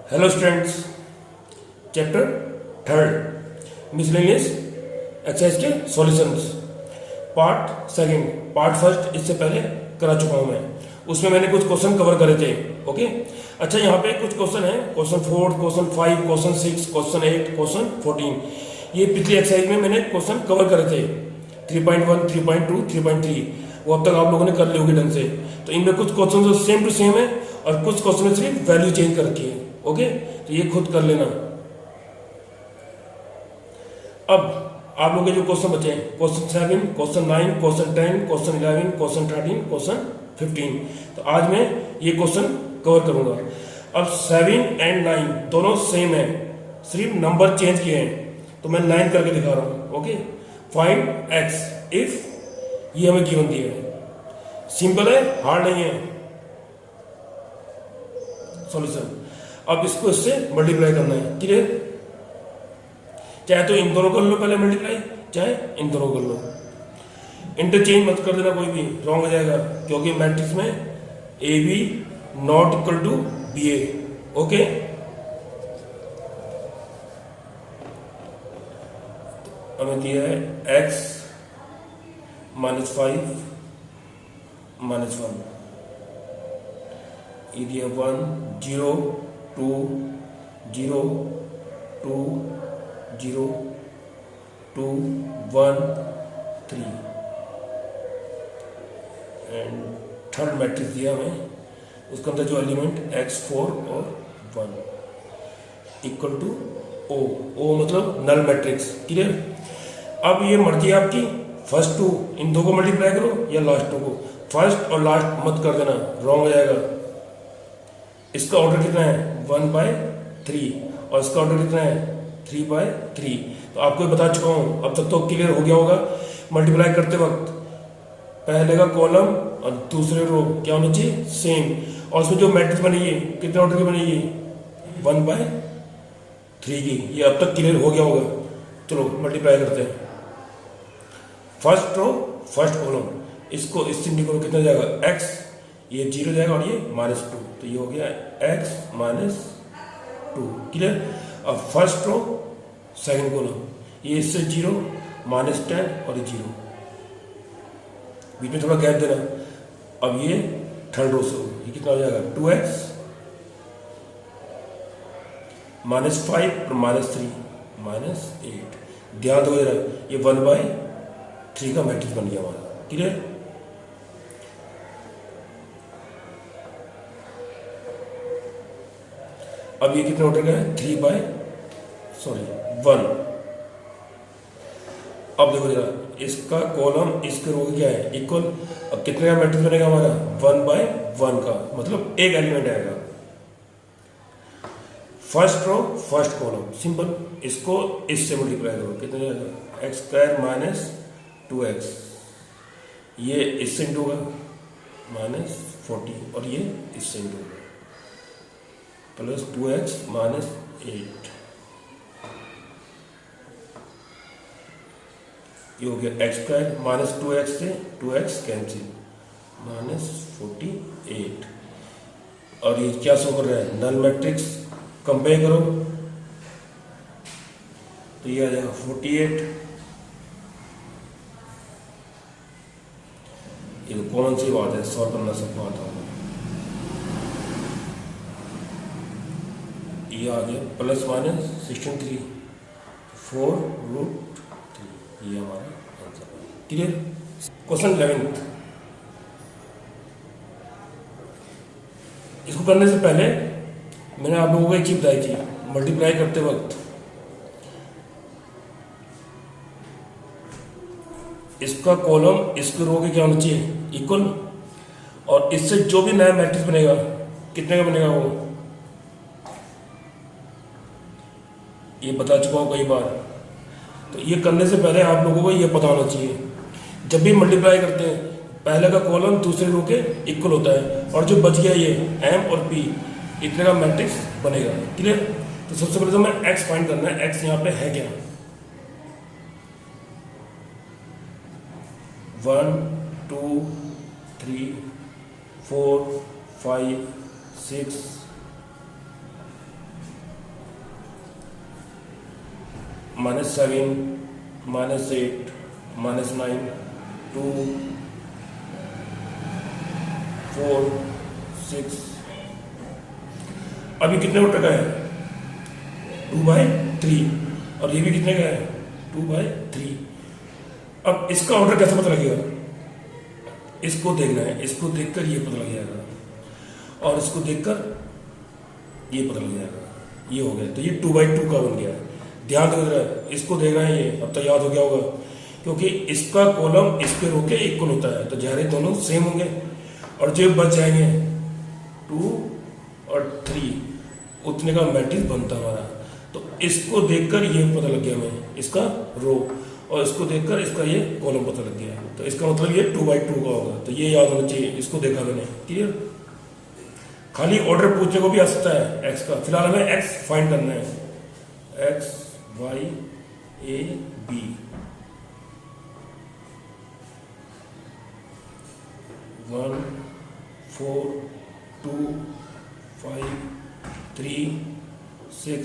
Hello students, chapter third miscellaneous exercise के solutions part second. Part first इससे पहले करा चुका हूं मैं, उसमें मैंने कुछ क्वेश्चन कवर करे थे। ओके, अच्छा यहाँ पे कुछ क्वेश्चन है, question 4, question 5, question 6, question 8, question 14। ये पिछली एक्सरसाइज में मैंने क्वेश्चन कवर करे थे 3.1, 3.2, 3.3। वो अब तक आप लोगों ने कर ली होगी ढंग से। तो इनमें कुछ क्वेश्चन जो सेम टू सेम है और कुछ क्वेश्चन में सिर्फ वैल्यू चेंज कर रखी है। ओके, तो ये खुद कर लेना। अब आप लोगों के जो क्वेश्चन बचे हैं, question 7, question 9, question 10, question 11, question 13, question 15। तो आज मैं ये क्वेश्चन कवर करूंगा। अब 7 और 9 दोनों सेम है, सिर्फ नंबर चेंज किए हैं। तो मैं 9 करके दिखा रहा हूं। ओके, फाइंड एक्स इफ, ये हमें गिवन दिया है। सिंपल है, हार्ड नहीं है सॉल्यूशन। अब इसको इससे मल्टीप्लाई करना है। क्लियर? चाहे तो इन दोनों कर लो पहले मल्टीप्लाई, चाहे इन दोनों कर लो। इंटरचेंज मत कर देना, कोई भी रॉन्ग हो जाएगा, क्योंकि मैट्रिक्स में A B not equal to B A. Okay, हमें दिया है एक्स माइनस 5 माइनस 1, ये दिया 1 0 2 0 2 0 2 1 3 एंड थर्ड मैट्रिक्स दिया हमें, उसके अंदर जो एलिमेंट x4 और 1 इक्वल टू ओ। ओ मतलब नल मैट्रिक्स। क्लियर? अब ये मर्जी आपकी, फर्स्ट टू इन दो को मल्टीप्लाई करो या लास्ट टू को। फर्स्ट और लास्ट मत कर देना, रॉन्ग हो जाएगा। इसका ऑर्डर कितना है 1/3 और इसका ऑर्डर कितना है 3/3। तो आपको बता चुका हूं, अब तक तो क्लियर हो गया होगा। मल्टीप्लाई करते वक्त पहले का कॉलम और दूसरे रो क्या होना चाहिए, सेम। और उसमें जो मैट्रिक्स बनेगी कितने ऑर्डर की बनेगी 1/3 की। ये अब तक क्लियर हो गया होगा। चलो मल्टीप्लाई करते हैं। फर्स्ट रो फर्स्ट कॉलम, इसको इससे निकालो, कितना जाएगा x, ये 0 जाएगा और ये -2, तो ये हो गया x -2। क्लियर? अब फर्स्ट रो सेकंड कॉलम, ये इससे 0 -10 और ये 0, बीच में थोड़ा गैप देना। अब ये थर्ड रो से ये कितना हो जाएगा 2x -5 और -3 -8। ध्यान दो जरा, ये 1/3 का मैट्रिक्स बन गया हमारा। क्लियर? अब ये कितने ऑर्डर का है 1। अब देखो जरा, इसका कॉलम इसके रो क्या है इक्वल। अब कितने का मैट्रिक्स बनेगा हमारा 1/1 का, मतलब एक एलिमेंट आएगा। First row first column, simple. इसको इससे मल्टीप्लाई करो, कितने जाएगा x² - 2x, ये इससे इंटू होगा -40 और ये इससे इंटू होगा प्लस 2x -8। ये हो गया x² - 2x से 2x कैंसिल -48। और ये क्या शो कर रहा है, नल मैट्रिक्स। कंपेयर करो तो ये आ जाएगा 48। ये तो कॉमन सी बात है, सॉल्व करना सबको आता होगा। ये आ गया प्लस -63 4√3। ये हमारा आंसर है। क्लियर? क्वेश्चन 11, इसको करने से पहले मैंने आप लोगों को एक चीज बताई थी। मल्टीप्लाई करते वक्त इसका कॉलम इसके रो के क्या होना चाहिए इक्वल, और इससे जो भी नया मैट्रिक्स बनेगा कितने का बनेगा वो, ये बता चुका हूं कई बार। तो ये करने से पहले आप लोगों को ये पता होना चाहिए, जब भी मल्टीप्लाई करते हैं पहले का कॉलम दूसरे रो के इक्वल होता है, और जो बच गया ये m और p, इतने का मैट्रिक्स बनेगा। क्लियर? तो सबसे पहले तो मैं x फाइंड करना है। x यहाँ पे है क्या, 1 2 3 4 5 6 -7, -8, -9, 2, 4, 6। अभी कितने ऑर्डर का है? 2/3। और ये भी कितने का है? 2/3। अब इसका ऑर्डर कैसे पता लगेगा? इसको देखना है, इसको देखकर ये पता लग जाएगा और इसको देखकर ये पता लग जाएगा। ये हो गया, तो ये 2/2 का बन गया। ध्यान दो जरा, इसको देखना है, ये अब तो याद हो गया होगा, क्योंकि इसका कॉलम इस पे रोके इक्वल होता है, तो जाहिर है दोनों सेम होंगे। और जो बच जाएंगे 2 और 3, उतने का मैट्रिक्स बनता हमारा। तो इसको देखकर ये पता लग गया हमें, इसका रो, और इसको देखकर इसका ये कॉलम पता लग गया। तो इसका मतलब ये 2/2 का होगा। तो ये याद होना चाहिए, इसको देखा मैंने। क्लियर? खाली ऑर्डर पूछने को भी आ सकता है एक्स का। फिलहाल हमें एक्स फाइंड करना है। X Y A B, 1 4 2 5 3 6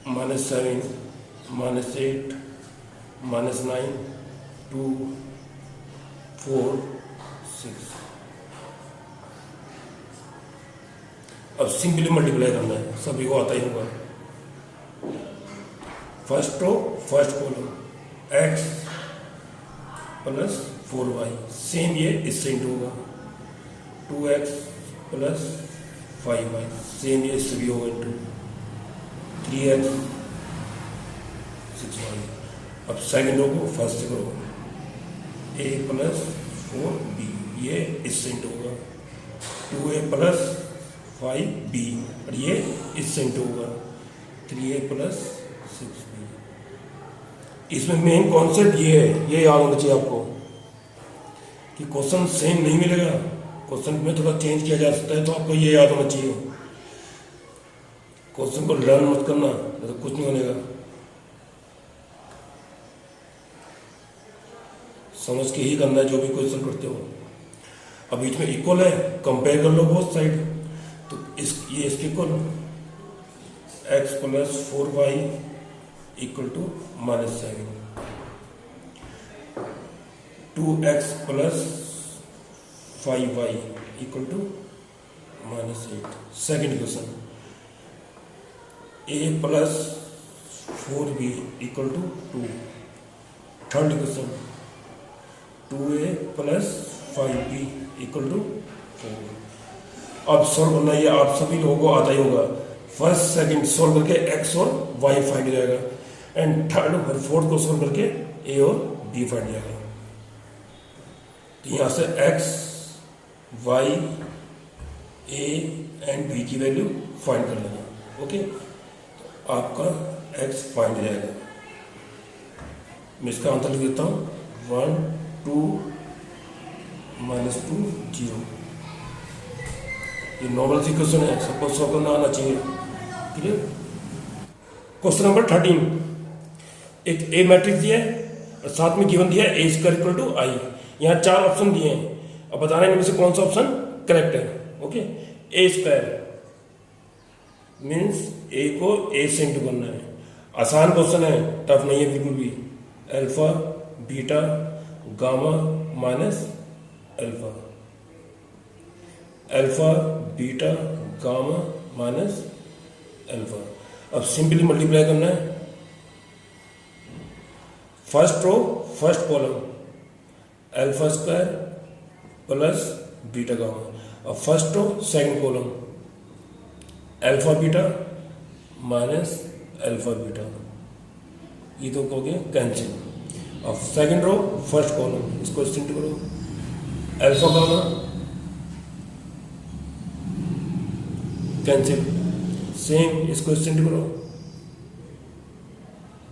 -7 -8 -9 2 4 6। अब सिंपली मल्टीप्लाई करना है, सभी को आता ही होगा। First row first column, x plus 4y, same ये इससे इंटू होगा। 2x प्लस 5y, सेम ये इससे भी होगा इंटू। 3x 6y। अब सेकंड रो को फर्स्ट से करो, a प्लस 4b, ये इससे इंटू होगा। 2a प्लस 5b, और ये इससे इंटू होगा। 3a plus 6b। इसमें मेन कॉन्सेप्ट ये है, ये याद होना चाहिए आपको कि क्वेश्चन सेम नहीं मिलेगा, क्वेश्चन में थोड़ा चेंज किया जा सकता है। तो आपको ये याद होना चाहिए, क्वेश्चन को लर्न मत करना, तो कुछ नहीं बनेगा। समझ के ही करना है जो भी क्वेश्चन करते हो। अब बीच में इक्वल है, कंपेयर कर लो बोथ साइड। तो ये इसके equal, x plus 4y equal to -7, 2x plus 5y equal to -8। Second question, a plus 4b equal to 2। Third question, 2a plus 5b equal to 4। अब सॉल्व करना, ये आप सभी लोगों को आता ही होगा। फर्स्ट सेकंड सॉल्व करके x और y फाइंड हो जाएगा, एंड थर्ड और फोर्थ को सॉल्व करके a और b फाइंड हो जाएगा। तो यहाँ से x, y, a and b की वैल्यू फाइंड कर लेना। ओके, तो आपका x फाइंड हो जाएगा। मैं इसका आंसर लिख देता हूँ, 1 2 -2 0। ये नॉर्मल सी क्वेश्चन है, सबको सॉल्व करना आना चाहिए। क्लियर? क्वेश्चन नंबर 13, एक ए मैट्रिक्स दिया है और साथ में गिवन दिया है a स्क्वायर इक्वल टू आई। यहाँ 4 ऑप्शन दिए हैं, अब बताना इनमें से कौन सा ऑप्शन करेक्ट है। ओके, ए स्क्वायर मीन्स ए को ए से इंटू करना है। आसान क्वेश्चन है, टफ नहीं है बिल्कुल भी। Alpha beta gamma minus alpha, alpha beta gamma minus alpha. अब सिंपली मल्टीप्लाई करना है। First row first column, alpha square plus beta gamma. अब first row second column, alpha beta minus alpha beta, ये तो हो गया कैंसिल। अब second row first column, इसको सिंट करो, अल्फा गामा कैंसिल, सेम इसको सिंट करो,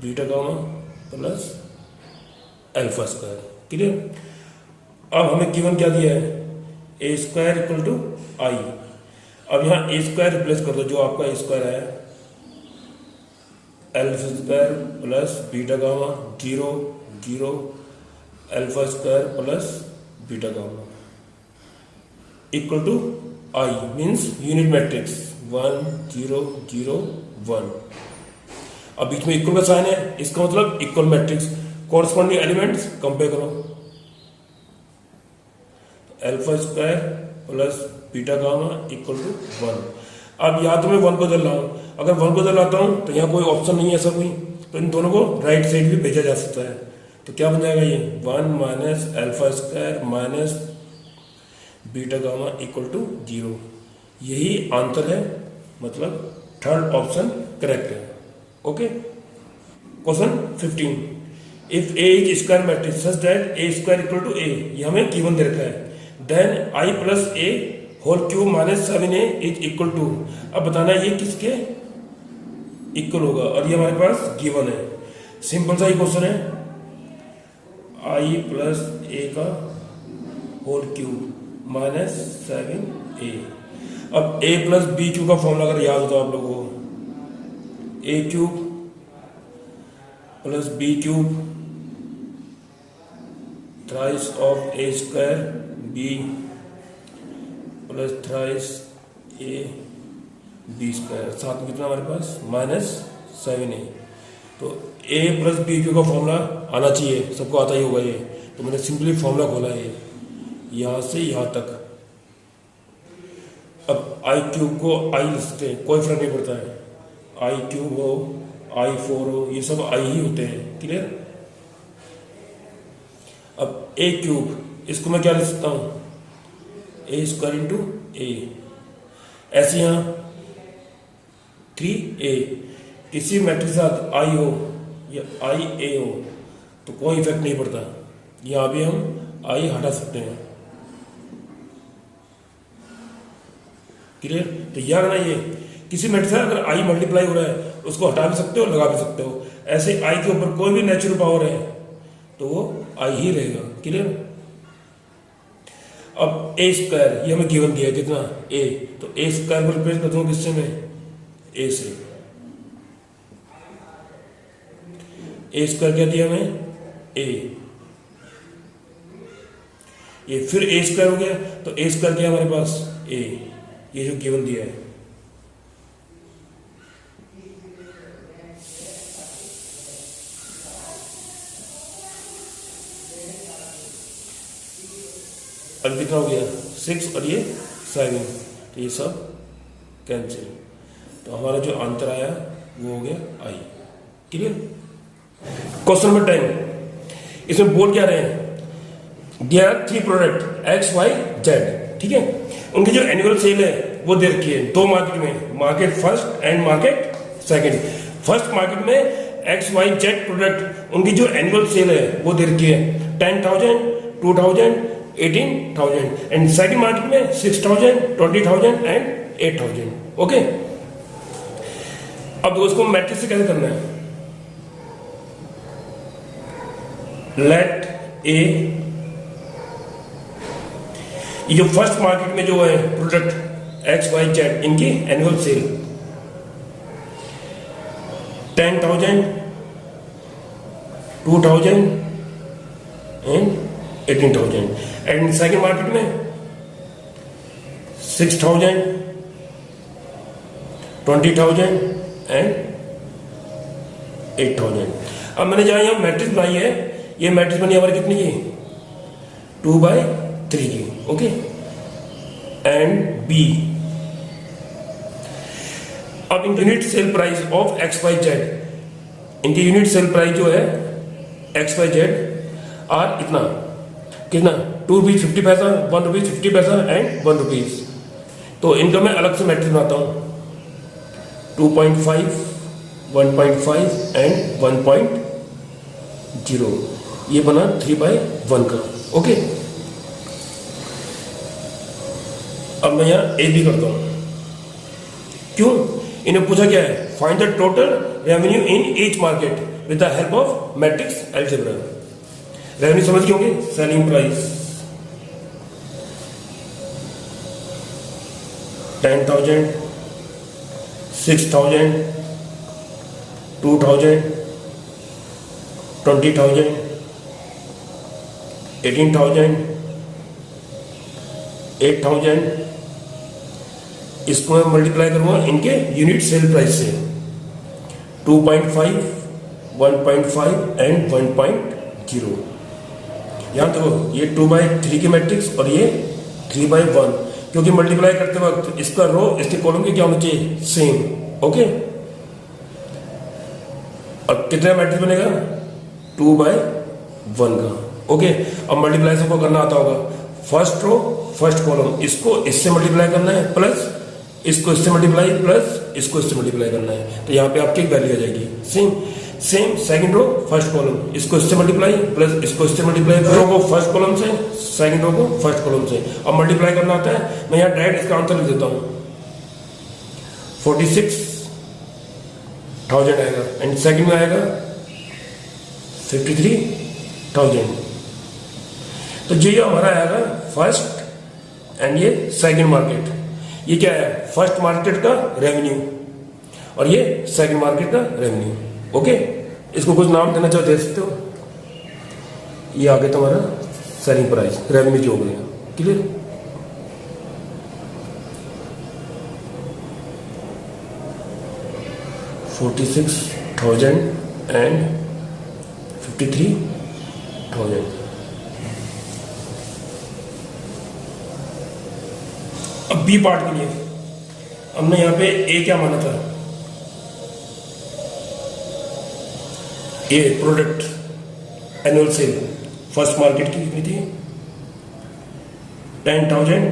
beta gamma plus alpha square. Clear? अब हमें गिवन क्या दिया है, ए स्क्वायर इक्वल टू आई। अब यहाँ ए स्क्वायर रिप्लेस कर दो, जो आपका ए स्क्वायर है, alpha square plus beta gamma 0 0, alpha square plus beta gamma equal to I means unit matrix 1 0 0 1। अब बीच में इक्वल का साइन है, इसका मतलब equal matrix. Corresponding elements compare करो, alpha square plus beta gamma equal to 1। अब या तो मैं 1 को बदल रहा हूँ, अगर 1 को बदल लाता हूँ तो यहाँ कोई ऑप्शन नहीं है ऐसा कोई, तो इन दोनों को राइट साइड भी भेजा जा सकता है। तो क्या बन जाएगा ये 1 minus alpha square minus beta gamma equal to 0। यही आंसर है, मतलब थर्ड ऑप्शन करेक्ट है। Okay, question 15, if A is square matrix such that A square equal to A, ये हमें गिवन दे रखा है, then I plus A whole cube minus 7a is equal to. अब बताना ये किसके इक्वल होगा, और ये हमारे पास गिवन है। सिंपल सा ही क्वेश्चन है, आई प्लस ए का होल क्यूब माइनस 7a। अब a प्लस बी क्यूब का फॉर्मूला अगर याद होता आप लोगों को, a cube plus B cube thrice of A square B plus thrice A B square, साथ में कितना हमारे पास माइनस 7a। तो a प्लस बी क्यू का फॉर्मूला आना चाहिए, सबको आता ही होगा ये। तो मैंने सिंपली फॉर्मूला खोला है यहाँ से यहाँ तक। अब आई क्यूब को आई लिख सकते हैं, कोई फर्क नहीं पड़ता है, आई क्यूब हो आई 4 हो, ये सब आई ही होते हैं। क्लियर। अब ए क्यूब, इसको मैं क्या लिख सकता हूँ, ए स्क्वायर इंटू ए। ऐसे यहाँ 3a, किसी मैट्रिक्स के साथ आई हो या आई ए हो तो कोई इफेक्ट नहीं पड़ता, यहाँ भी हम आई हटा सकते हैं। क्लियर। तो याद रखना ये किसी मैट्रिक्स से अगर आई मल्टीप्लाई हो रहा है उसको हटा भी सकते हो, लगा भी सकते हो। ऐसे आई के ऊपर कोई भी नेचुरल पावर है तो वो आई ही रहेगा। क्लियर। अब ए स्क्वायर ये हमें गिवन दिया है कितना ए, तो ए स्क्वायर को रिप्लेस करता हूँ किससे मैं, ए से। ए स्क्वायर क्या दिया हमें, ए, ये फिर ए स्क्वायर हो गया, तो ए स्क्वायर क्या है हमारे पास ए, ये जो गिवन दिया है। अब कितना हो गया 6 और ये 7, तो ये सब कैंसिल, तो हमारा जो आंसर आया वो हो गया आई। क्लियर। क्वेश्चन नंबर 10, इसमें बोल क्या रहे हैं, there are 3 product X Y Z, ठीक है, उनकी जो एनुअल सेल है वो दे रखी है 2 मार्केट में, market first and market second. First market में एक्स वाई जेड प्रोडक्ट उनकी जो एनुअल सेल है वो दे रखी है 10,000, 2,000, 18,000, एंड सेकंड मार्केट में 6,000, 20,000 एंड 8,000। ओके। अब दोस्तों मैट्रिक्स से कैसे करना है, लेट ए, ये जो फर्स्ट मार्केट में जो है प्रोडक्ट एक्स वाई जेड इनकी annual sale 10,000, 2,000 and 18,000, and second market में 6,000, 20,000 एंड 8,000। अब मैंने जहां यहां मैट्रिक्स बनाई है, ये मैट्रिक्स बनी हमारी कितनी की 2/3 की। ओके। एंड बी, अब इन unit sale price of X Y Z, इनकी यूनिट सेल प्राइस जो है एक्स वाई जेड आर इतना कितना 2 रुपीज 50 पैसा, 1 रुपीज 50 पैसा एंड 1 रुपीज। तो इनका मैं अलग से मैट्रिक्स बनाता हूं 2.5, 1.5 एंड 1.0, ये बना 3/1 का। ओके। अब मैं यहां ए बी करता हूं, क्यों, इन्हें पूछा क्या है, find the total revenue in each market with the help of matrix algebra. Revenue समझ गए होंगे, सेलिंग प्राइस 10,000, 6,000, 2,000, 20,000, 18,000, 8,000 इसको मैं मल्टीप्लाई करूंगा इनके यूनिट सेल प्राइस से, 2.5, 1.5 एंड 1.0। यहाँ तो ये 2/3 की मैट्रिक्स और ये 3/1, क्योंकि मल्टीप्लाई करते वक्त इसका रो इसके कॉलम के क्या होना चाहिए, सेम। ओके, अब कितना मैट्रिक्स बनेगा, 2/1 का। ओके, अब मल्टीप्लाई सबको करना आता होगा, फर्स्ट रो फर्स्ट कॉलम, इसको इससे मल्टीप्लाई करना है, प्लस इसको इससे मल्टीप्लाई, प्लस इसको इससे मल्टीप्लाई करना है, तो यहाँ पे आपकी वैल्यू आ जाएगी same. Second row first column, इसको इससे मल्टीप्लाई, प्लस इसको इससे मल्टीप्लाई, रो को फर्स्ट कॉलम से, सेकंड रो को फर्स्ट कॉलम से। अब मल्टीप्लाई करना आता है, मैं यहाँ डायरेक्ट इसका आंसर लिख देता हूँ, 46,000 आएगा, एंड सेकंड में आएगा 53,000। तो जो ये हमारा आएगा फर्स्ट एंड ये सेकंड मार्केट, ये क्या है, फर्स्ट मार्केट का रेवेन्यू और ये सेकंड मार्केट का रेवेन्यू। ओके, इसको कुछ नाम देना चाहो दे सकते हो। ये आगे तुम्हारा सेलिंग प्राइस, रेवेन्यू जो हो गया, क्लियर। $46,000 एंड 53,000। अब बी पार्ट के लिए हमने यहां पे ए क्या माना था, A product annual sale first market की कितनी थी, 10,000,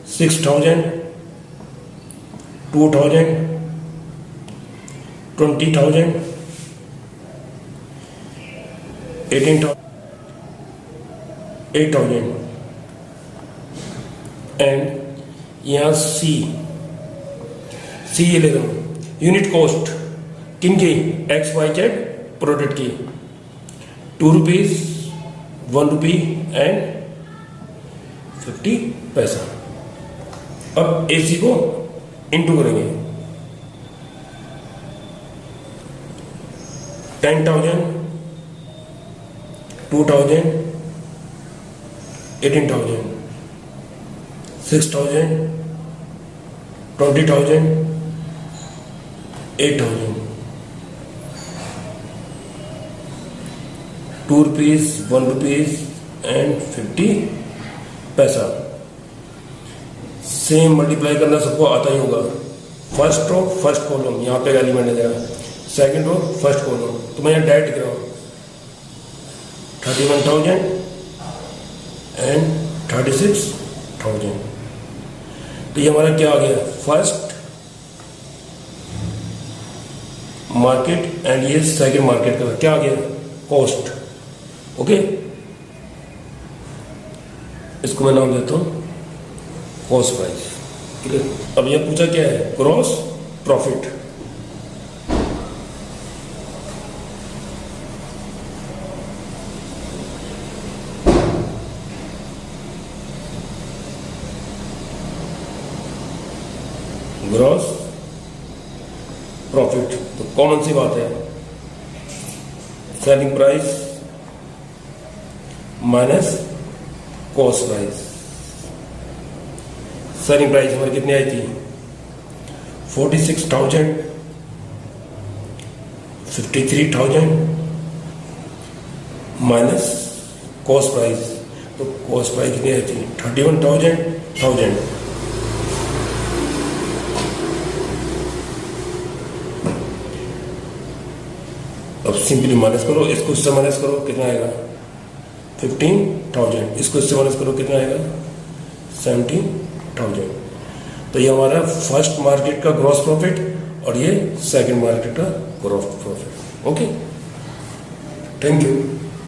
6,000, 2,000, 20,000, 18,000, 8,000 एंड यहाँ सी ये ले रहा हूँ, यूनिट कॉस्ट किनकी, XYZ प्रोडक्ट की, 2 रुपीज, 1 रुपी एंड 50 पैसा। अब AC को इंटू करेंगे, 10,000, 2,000, 18,000, 6,000, 20,000, 8,000, 2 रुपीज, 1 रुपीज एंड 50 पैसा। सेम मल्टीप्लाई करना सबको आता ही होगा, फर्स्ट रो फर्स्ट कॉलम, यहाँ पे एलिमेंट आ जाएगा, सेकंड रो फर्स्ट कॉलम, तो मैं यहाँ डायरेक्ट लिख रहा हूँ 31,000 एंड 36,000। तो ये हमारा क्या आ गया, फर्स्ट मार्केट एंड ये सेकंड मार्केट का क्या आ गया, कॉस्ट। ओके, इसको मैं नाम देता हूं कॉस्ट प्राइस, क्लियर। अब ये पूछा क्या है, ग्रॉस प्रॉफिट। ग्रॉस प्रॉफिट, तो कॉमन सी बात है, selling price minus cost price. Selling price हमारी कितनी आई थी, 46,000, 53,000 माइनस कॉस्ट प्राइस, तो कॉस्ट प्राइस कितनी आई थी, 31,000। अब सिंपली माइनस करो, इसको इससे माइनस करो, कितना आएगा 15,000, इसको इससे माइनस करो, कितना आएगा 17,000। तो ये हमारा फर्स्ट मार्केट का ग्रॉस प्रॉफिट और ये सेकंड मार्केट का gross profit. Okay, thank you.